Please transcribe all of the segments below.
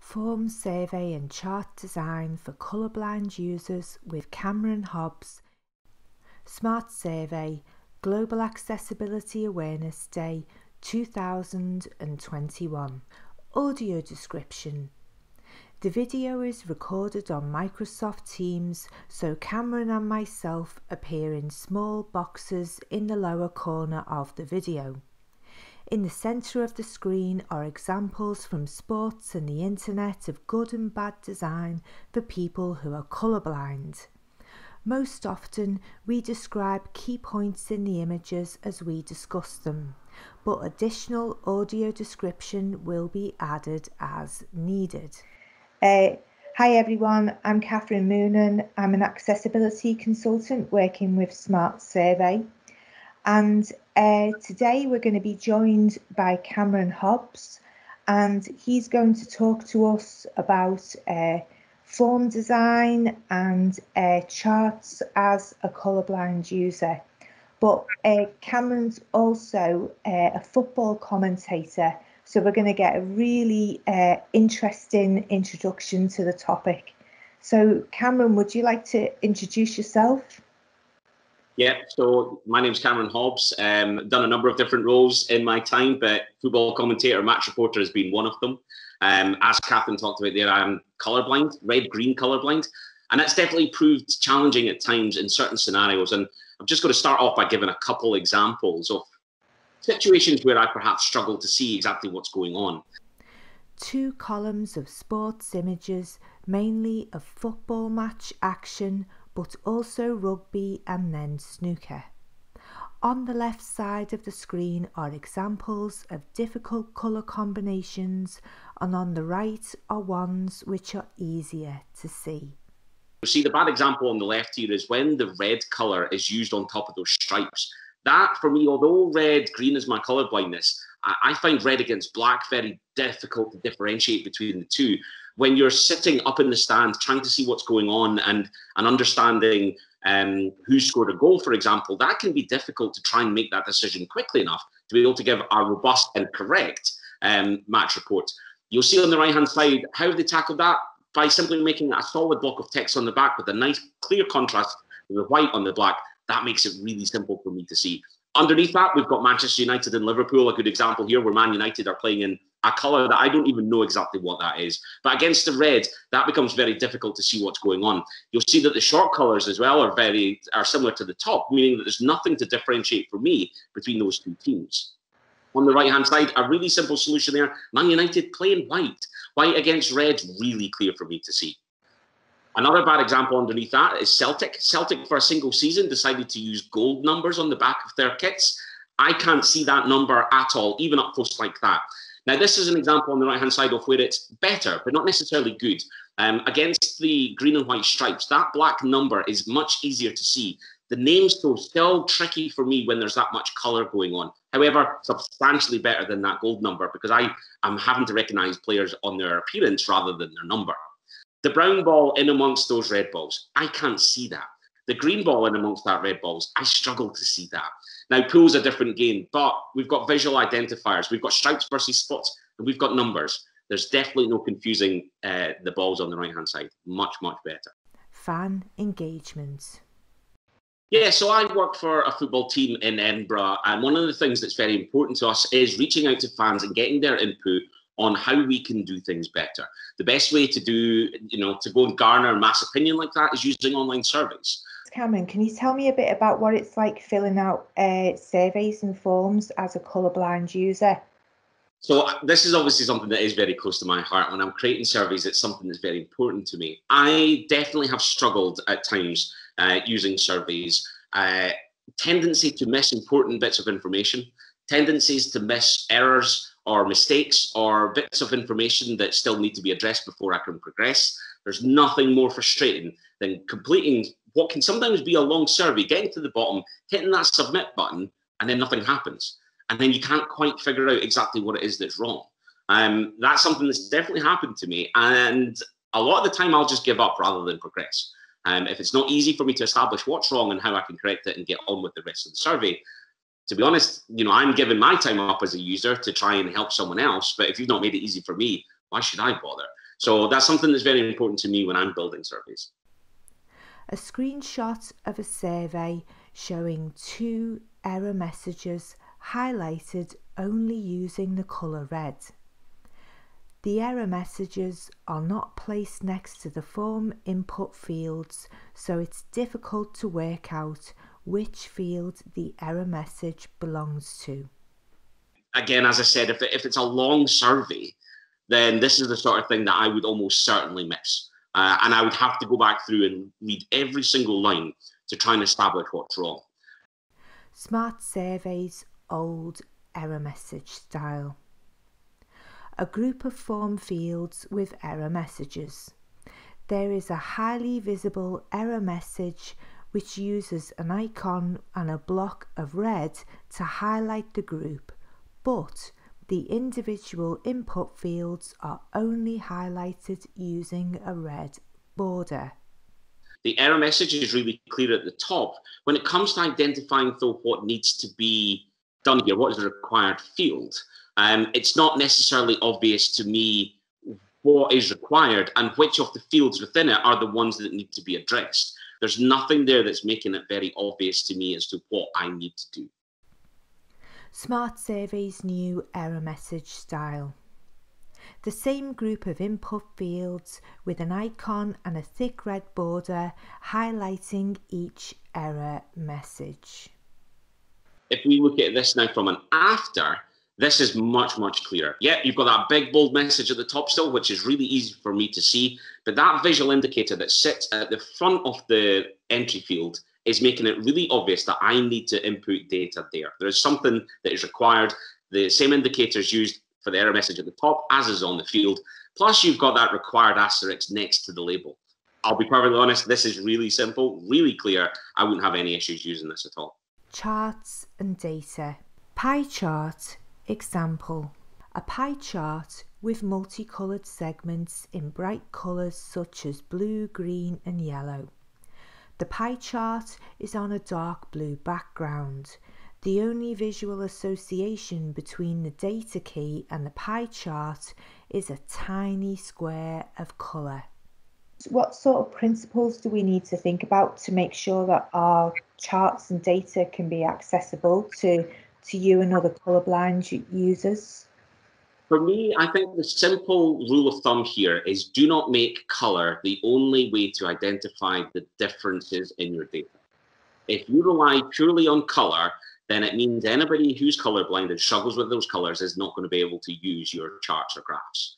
Form Survey and Chart Design for Colourblind Users with Cameron Hobbs. Smart Survey, Global Accessibility Awareness Day 2021. Audio description. The video is recorded on Microsoft Teams, so Cameron and myself appear in small boxes in the lower corner of the video. In the centre of the screen are examples from sports and the internet of good and bad design for people who are colourblind. Most often we describe key points in the images as we discuss them, but additional audio description will be added as needed. Hi everyone, I'm Catherine Moonan. I'm an accessibility consultant working with Smart Survey, and today we're going to be joined by Cameron Hobbs, and he's going to talk to us about form design and charts as a colourblind user. But Cameron's also a football commentator, so we're going to get a really interesting introduction to the topic. So Cameron, would you like to introduce yourself? Yeah, so my name's Cameron Hobbs. Done a number of different roles in my time, but football commentator, match reporter has been one of them. As Catherine talked about there, I'm colourblind, red-green colourblind, and that's definitely proved challenging at times in certain scenarios. And I'm just going to start off by giving a couple examples of situations where I perhaps struggle to see exactly what's going on. 2 columns of sports images, mainly of football match action, but also rugby and then snooker. On the left side of the screen are examples of difficult colour combinations, and on the right are ones which are easier to see. You see, the bad example on the left here is when the red colour is used on top of those stripes. That, for me, although red-green is my colour blindness, I find red against black very difficult to differentiate between the two. When you're sitting up in the stand trying to see what's going on and understanding who scored a goal, for example, that can be difficult to try and make that decision quickly enough to be able to give a robust and correct match report. You'll see on the right-hand side how they tackled that by simply making a solid block of text on the back with a nice clear contrast with the white on the black. That makes it really simple for me to see. Underneath that, we've got Manchester United and Liverpool, a good example here where Man United are playing in a colour that I don't even know exactly what that is. But against the red, that becomes very difficult to see what's going on. You'll see that the short colours as well are similar to the top, meaning that there's nothing to differentiate for me between those two teams. On the right-hand side, a really simple solution there. Man United playing white. White against red, really clear for me to see. Another bad example underneath that is Celtic. Celtic, for a single season, decided to use gold numbers on the back of their kits. I can't see that number at all, even up close like that. Now, this is an example on the right-hand side of where it's better, but not necessarily good. Against the green and white stripes, that black number is much easier to see. The names, though, still tricky for me when there's that much colour going on. However, substantially better than that gold number because I'm having to recognise players on their appearance rather than their number. The brown ball in amongst those red balls, I can't see that. The green ball in amongst that red balls, I struggle to see that. Now, pool's a different game, but we've got visual identifiers. We've got stripes versus spots, and we've got numbers. There's definitely no confusing the balls on the right-hand side. Much, much better. Fan engagement. Yeah, so I work for a football team in Edinburgh, and one of the things that's very important to us is reaching out to fans and getting their input on how we can do things better. The best way to to go and garner mass opinion like that is using online surveys. Cameron, can you tell me a bit about what it's like filling out surveys and forms as a colourblind user? So this is obviously something that is very close to my heart. When I'm creating surveys, it's something that's very important to me. I definitely have struggled at times using surveys. Tendency to miss important bits of information, tendencies to miss errors or mistakes or bits of information that still need to be addressed before I can progress. There's nothing more frustrating than completing what can sometimes be a long survey, getting to the bottom, hitting that submit button, and then nothing happens. And then you can't quite figure out exactly what it is that's wrong. That's something that's definitely happened to me. And a lot of the time I'll just give up rather than progress. If it's not easy for me to establish what's wrong and how I can correct it and get on with the rest of the survey, to be honest, I'm giving my time up as a user to try and help someone else. But if you've not made it easy for me, why should I bother? So that's something that's very important to me when I'm building surveys. A screenshot of a survey showing 2 error messages highlighted only using the colour red. The error messages are not placed next to the form input fields, so it's difficult to work out which field the error message belongs to. Again, as I said, if it's a long survey, then this is the sort of thing that I would almost certainly miss. And I would have to go back through and read every single line to try and establish what's wrong. Smart Survey's old error message style. A group of form fields with error messages. There is a highly visible error message which uses an icon and a block of red to highlight the group, but the individual input fields are only highlighted using a red border. The error message is really clear at the top. When it comes to identifying, though, what needs to be done here, what is the required field, it's not necessarily obvious to me what is required and which of the fields within it are the ones that need to be addressed. There's nothing there that's making it very obvious to me as to what I need to do. Smart Survey's new error message style. The same group of input fields with an icon and a thick red border highlighting each error message. If we look at this now from an after, this is much, much clearer. Yeah, you've got that big bold message at the top still, which is really easy for me to see. But that visual indicator that sits at the front of the entry field is making it really obvious that I need to input data there. There is something that is required. The same indicator is used for the error message at the top as is on the field. Plus, you've got that required asterisk next to the label. I'll be perfectly honest, this is really simple, really clear. I wouldn't have any issues using this at all. Charts and data. Pie chart example. A pie chart with multicoloured segments in bright colours such as blue, green and yellow. The pie chart is on a dark blue background. The only visual association between the data key and the pie chart is a tiny square of colour. What sort of principles do we need to think about to make sure that our charts and data can be accessible to you and other colourblind users? For me, I think the simple rule of thumb here is do not make colour the only way to identify the differences in your data. If you rely purely on colour, then it means anybody who's colourblind and struggles with those colours is not going to be able to use your charts or graphs.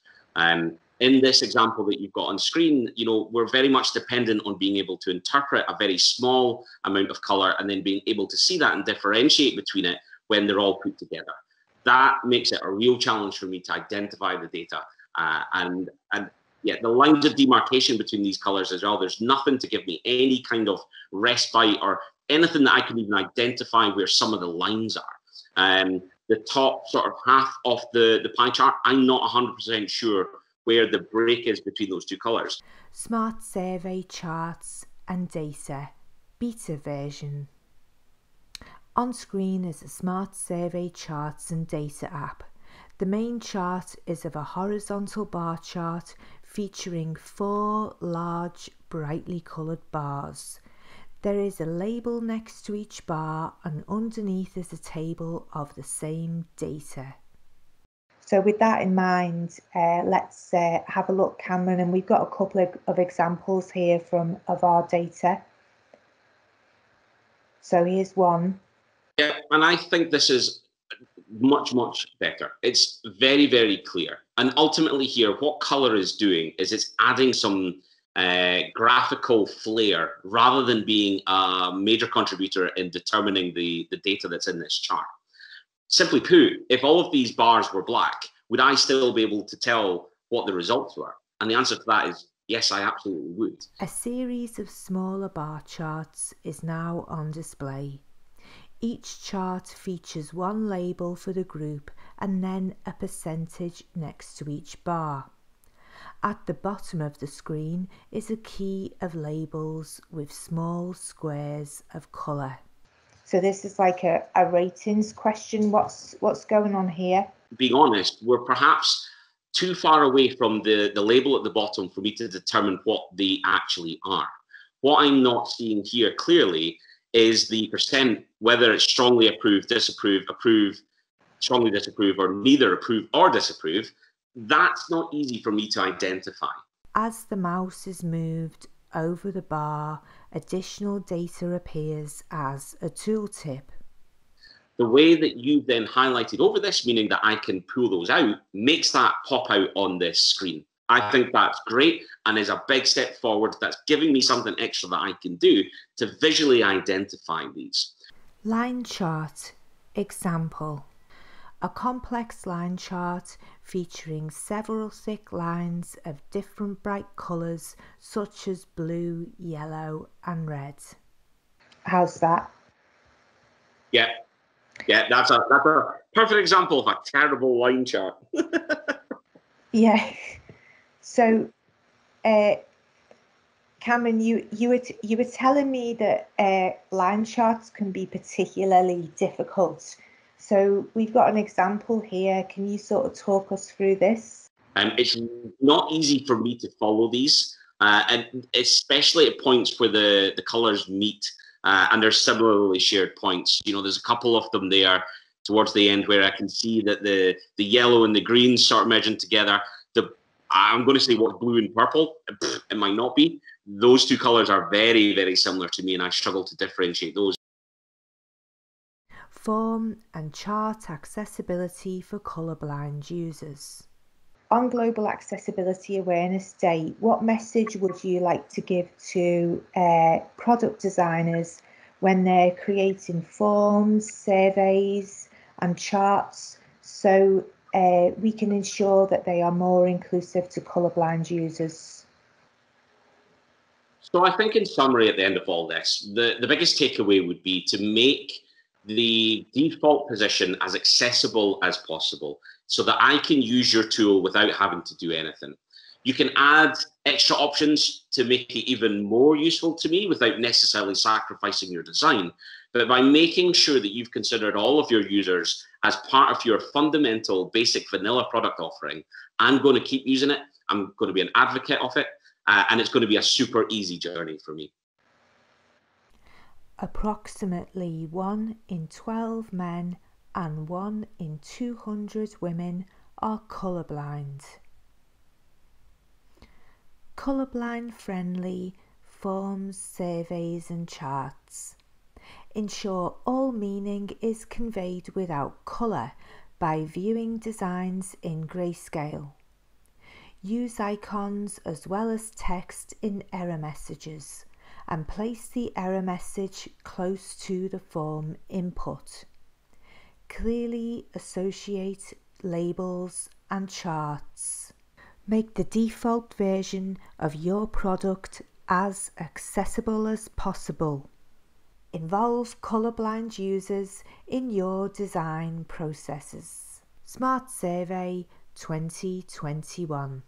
In this example that you've got on screen, we're very much dependent on being able to interpret a very small amount of colour and then being able to see that and differentiate between it when they're all put together. That makes it a real challenge for me to identify the data. And yeah, the lines of demarcation between these colours as well, there's nothing to give me any kind of respite or anything that I can even identify where some of the lines are. The top sort of half of the pie chart, I'm not 100% sure where the break is between those two colours. Smart Survey Charts and Data Beta version. On screen is a Smart Survey Charts and Data app. The main chart is of a horizontal bar chart featuring 4 large, brightly coloured bars. There is a label next to each bar and underneath is a table of the same data. So with that in mind, let's have a look, Cameron, and we've got a couple of examples here of our data. So here's one. Yeah, and I think this is much, much better. It's very, very clear. And ultimately here, what colour is doing is it's adding some graphical flair rather than being a major contributor in determining the data that's in this chart. Simply put, if all of these bars were black, would I still be able to tell what the results were? And the answer to that is yes, I absolutely would. A series of smaller bar charts is now on display. Each chart features one label for the group and then a percentage next to each bar. At the bottom of the screen is a key of labels with small squares of colour. So this is like a ratings question. What's going on here? Being honest, we're perhaps too far away from the label at the bottom for me to determine what they actually are. What I'm not seeing here clearly is the percent, whether it's strongly approve, disapprove, approve, strongly disapprove, or neither approve or disapprove. That's not easy for me to identify. As the mouse is moved over the bar, additional data appears as a tooltip. The way that you then highlighted over this, meaning that I can pull those out, makes that pop out on this screen. I think that's great and is a big step forward. That's giving me something extra that I can do to visually identify these. Line chart example. A complex line chart featuring several thick lines of different bright colours such as blue, yellow and red. How's that? Yeah, that's a perfect example of a terrible line chart. Yeah. So, Cameron, you were telling me that line charts can be particularly difficult. So we've got an example here. Can you sort of talk us through this? It's not easy for me to follow these, and especially at points where the colours meet and there's similarly shared points. You know, there's a couple of them there towards the end where I can see that the yellow and the green start merging together. I'm going to say what's blue and purple. It might not be. Those two colours are very, very similar to me, and I struggle to differentiate those. Form and chart accessibility for colourblind users. On Global Accessibility Awareness Day, what message would you like to give to product designers when they're creating forms, surveys and charts so we can ensure that they are more inclusive to colourblind users? So I think in summary at the end of all this, the biggest takeaway would be to make the default position as accessible as possible so that I can use your tool without having to do anything. You can add extra options to make it even more useful to me without necessarily sacrificing your design. But by making sure that you've considered all of your users as part of your fundamental basic vanilla product offering, I'm going to keep using it. I'm going to be an advocate of it. And it's going to be a super easy journey for me. Approximately 1 in 12 men and 1 in 200 women are colourblind. Colourblind friendly forms, surveys and charts. Ensure all meaning is conveyed without colour by viewing designs in grayscale. Use icons as well as text in error messages and place the error message close to the form input. Clearly associate labels and charts. Make the default version of your product as accessible as possible. Involve colourblind users in your design processes. Smart Survey 2021.